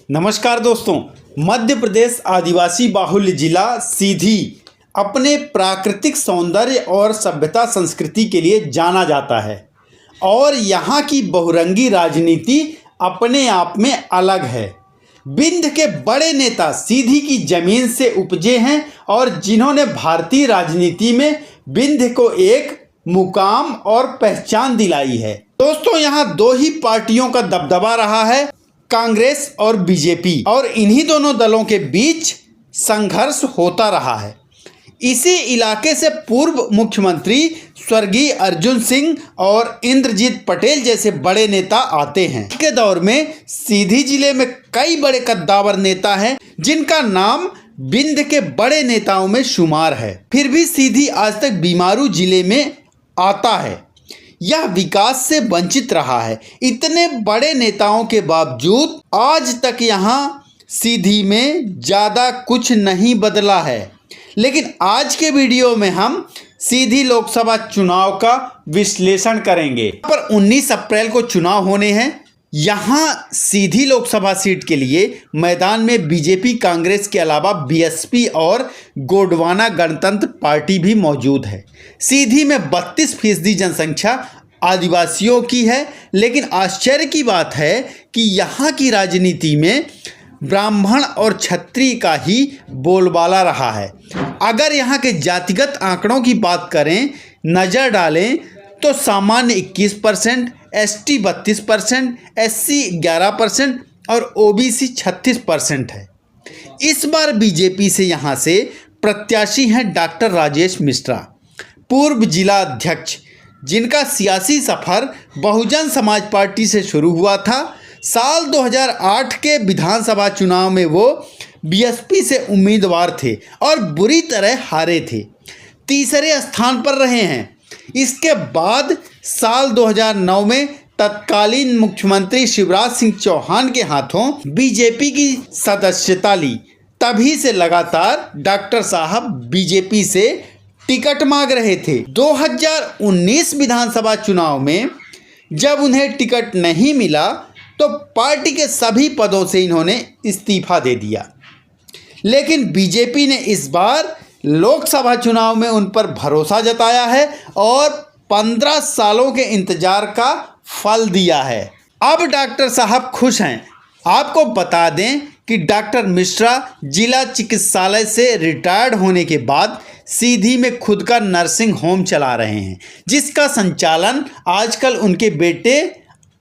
नमस्कार दोस्तों। मध्य प्रदेश आदिवासी बाहुल्य जिला सीधी अपने प्राकृतिक सौंदर्य और सभ्यता संस्कृति के लिए जाना जाता है और यहाँ की बहुरंगी राजनीति अपने आप में अलग है। विंध्य के बड़े नेता सीधी की जमीन से उपजे हैं और जिन्होंने भारतीय राजनीति में विंध्य को एक मुकाम और पहचान दिलाई है। दोस्तों, यहाँ दो ही पार्टियों का दबदबा रहा है, कांग्रेस और बीजेपी, और इन्हीं दोनों दलों के बीच संघर्ष होता रहा है। इसी इलाके से पूर्व मुख्यमंत्री स्वर्गीय अर्जुन सिंह और इंद्रजीत पटेल जैसे बड़े नेता आते हैं। के दौर में सीधी जिले में कई बड़े कद्दावर नेता हैं जिनका नाम विंध्य के बड़े नेताओं में शुमार है। फिर भी सीधी आज तक बीमारू जिले में आता है। यह विकास से वंचित रहा है। इतने बड़े नेताओं के बावजूद आज तक यहाँ सीधी में ज़्यादा कुछ नहीं बदला है। लेकिन आज के वीडियो में हम सीधी लोकसभा चुनाव का विश्लेषण करेंगे। पर 19 अप्रैल को चुनाव होने हैं। यहाँ सीधी लोकसभा सीट के लिए मैदान में बीजेपी, कांग्रेस के अलावा बीएसपी और गोंडवाना गणतंत्र पार्टी भी मौजूद है। सीधी में 32% जनसंख्या आदिवासियों की है। लेकिन आश्चर्य की बात है कि यहाँ की राजनीति में ब्राह्मण और क्षत्रिय का ही बोलबाला रहा है। अगर यहाँ के जातिगत आंकड़ों की बात करें, नज़र डालें तो सामान्य 21%, एसटी 32%, एससी 11% और ओबीसी 36% है। इस बार बीजेपी से यहाँ से प्रत्याशी हैं डॉक्टर राजेश मिश्रा, पूर्व जिला अध्यक्ष, जिनका सियासी सफ़र बहुजन समाज पार्टी से शुरू हुआ था। साल 2008 के विधानसभा चुनाव में वो बीएसपी से उम्मीदवार थे और बुरी तरह हारे थे, तीसरे स्थान पर रहे हैं। इसके बाद साल 2009 में तत्कालीन मुख्यमंत्री शिवराज सिंह चौहान के हाथों बीजेपी की सदस्यता ली। तभी से लगातार डॉक्टर साहब बीजेपी से टिकट मांग रहे थे। 2019 विधानसभा चुनाव में जब उन्हें टिकट नहीं मिला तो पार्टी के सभी पदों से इन्होंने इस्तीफा दे दिया। लेकिन बीजेपी ने इस बार लोकसभा चुनाव में उन पर भरोसा जताया है और 15 सालों के इंतजार का फल दिया है। अब डॉक्टर साहब खुश हैं। आपको बता दें कि डॉक्टर मिश्रा जिला चिकित्सालय से रिटायर्ड होने के बाद सीधी में खुद का नर्सिंग होम चला रहे हैं, जिसका संचालन आजकल उनके बेटे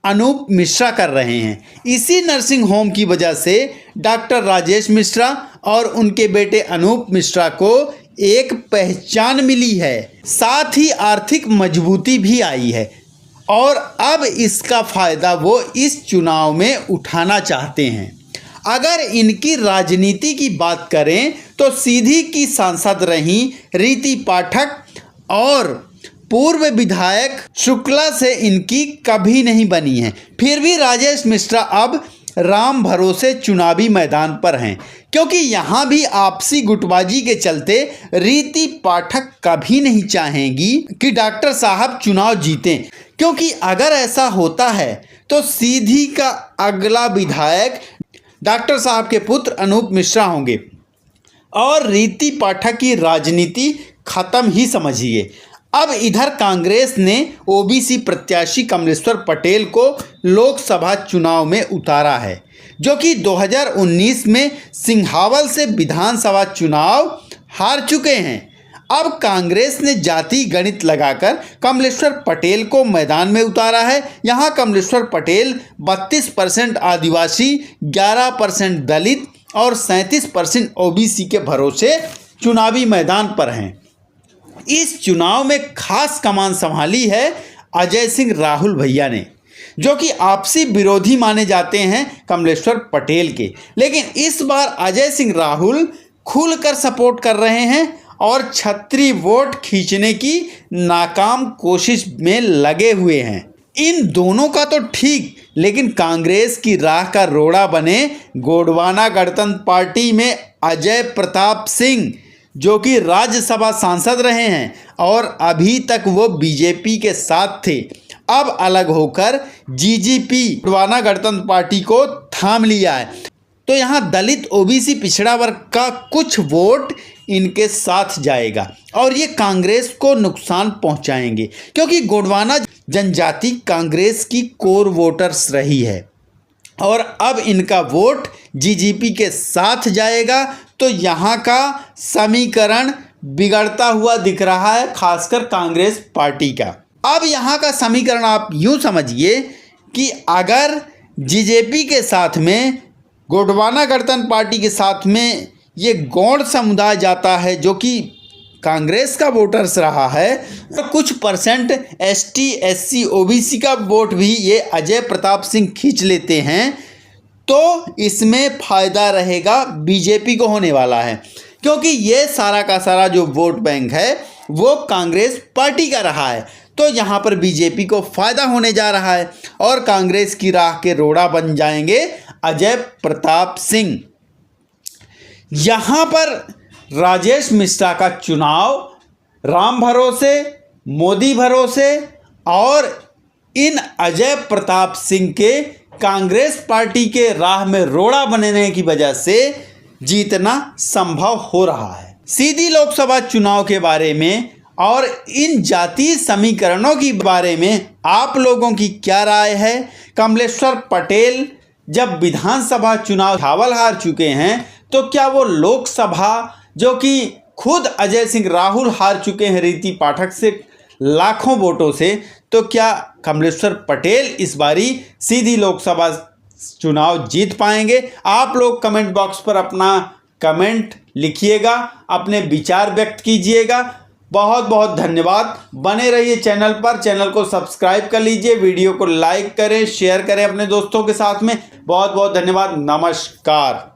अनूप मिश्रा कर रहे हैं। इसी नर्सिंग होम की वजह से डॉक्टर राजेश मिश्रा और उनके बेटे अनूप मिश्रा को एक पहचान मिली है, साथ ही आर्थिक मजबूती भी आई है और अब इसका फ़ायदा वो इस चुनाव में उठाना चाहते हैं। अगर इनकी राजनीति की बात करें तो सीधी की सांसद रहीं रीति पाठक और पूर्व विधायक शुक्ला से इनकी कभी नहीं बनी है। फिर भी राजेश मिश्रा अब राम भरोसे चुनावी मैदान पर हैं, क्योंकि यहाँ भी आपसी गुटबाजी के चलते रीति पाठक कभी नहीं चाहेंगी कि डॉक्टर साहब चुनाव जीतें, क्योंकि अगर ऐसा होता है तो सीधी का अगला विधायक डॉक्टर साहब के पुत्र अनूप मिश्रा होंगे और रीति पाठक की राजनीति खत्म ही समझिए। अब इधर कांग्रेस ने ओबीसी प्रत्याशी कमलेश्वर पटेल को लोकसभा चुनाव में उतारा है, जो कि 2019 में सिंहावल से विधानसभा चुनाव हार चुके हैं। अब कांग्रेस ने जाति गणित लगाकर कमलेश्वर पटेल को मैदान में उतारा है। यहाँ कमलेश्वर पटेल 32% आदिवासी, 11% दलित और 37% ओबीसी के भरोसे चुनावी मैदान पर हैं। इस चुनाव में खास कमान संभाली है अजय सिंह राहुल भैया ने, जो कि आपसी विरोधी माने जाते हैं कमलेश्वर पटेल के। लेकिन इस बार अजय सिंह राहुल खुलकर सपोर्ट कर रहे हैं और क्षत्रिय वोट खींचने की नाकाम कोशिश में लगे हुए हैं। इन दोनों का तो ठीक, लेकिन कांग्रेस की राह का रोड़ा बने गोंडवाना गणतंत्र पार्टी में अजय प्रताप सिंह, जो कि राज्यसभा सांसद रहे हैं और अभी तक वो बीजेपी के साथ थे, अब अलग होकर जीजीपी गोंडवाना गणतंत्र पार्टी को थाम लिया है। तो यहाँ दलित ओबीसी पिछड़ा वर्ग का कुछ वोट इनके साथ जाएगा और ये कांग्रेस को नुकसान पहुंचाएंगे, क्योंकि गोंडवाना जनजाति कांग्रेस की कोर वोटर्स रही है और अब इनका वोट जीजीपी के साथ जाएगा। तो यहाँ का समीकरण बिगड़ता हुआ दिख रहा है, खासकर कांग्रेस पार्टी का। अब यहाँ का समीकरण आप यूँ समझिए कि अगर जीजेपी के साथ में गोंडवाना गणतंत्र पार्टी के साथ में ये गौड़ समुदाय जाता है जो कि कांग्रेस का वोटर्स रहा है, तो कुछ परसेंट एसटी एससी ओबीसी का वोट भी ये अजय प्रताप सिंह खींच लेते हैं, तो इसमें फ़ायदा रहेगा बीजेपी को होने वाला है, क्योंकि ये सारा का सारा जो वोट बैंक है वो कांग्रेस पार्टी का रहा है। तो यहाँ पर बीजेपी को फ़ायदा होने जा रहा है और कांग्रेस की राह के रोड़ा बन जाएंगे अजय प्रताप सिंह। यहाँ पर राजेश मिश्रा का चुनाव राम भरोसे, मोदी भरोसे और इन अजय प्रताप सिंह के कांग्रेस पार्टी के राह में रोड़ा बनने की वजह से जीतना संभव हो रहा है। सीधी लोकसभा चुनाव के बारे में और इन जातीय समीकरणों के बारे में आप लोगों की क्या राय है? कमलेश्वर पटेल जब विधानसभा चुनाव चावल हार चुके हैं, तो क्या वो लोकसभा, जो कि खुद अजय सिंह राहुल हार चुके हैं रीति पाठक से लाखों वोटों से, तो क्या कमलेश्वर पटेल इस बारी सीधी लोकसभा चुनाव जीत पाएंगे? आप लोग कमेंट बॉक्स पर अपना कमेंट लिखिएगा, अपने विचार व्यक्त कीजिएगा। बहुत बहुत धन्यवाद। बने रहिए चैनल पर, चैनल को सब्सक्राइब कर लीजिए, वीडियो को लाइक करें, शेयर करें अपने दोस्तों के साथ में। बहुत बहुत धन्यवाद। नमस्कार।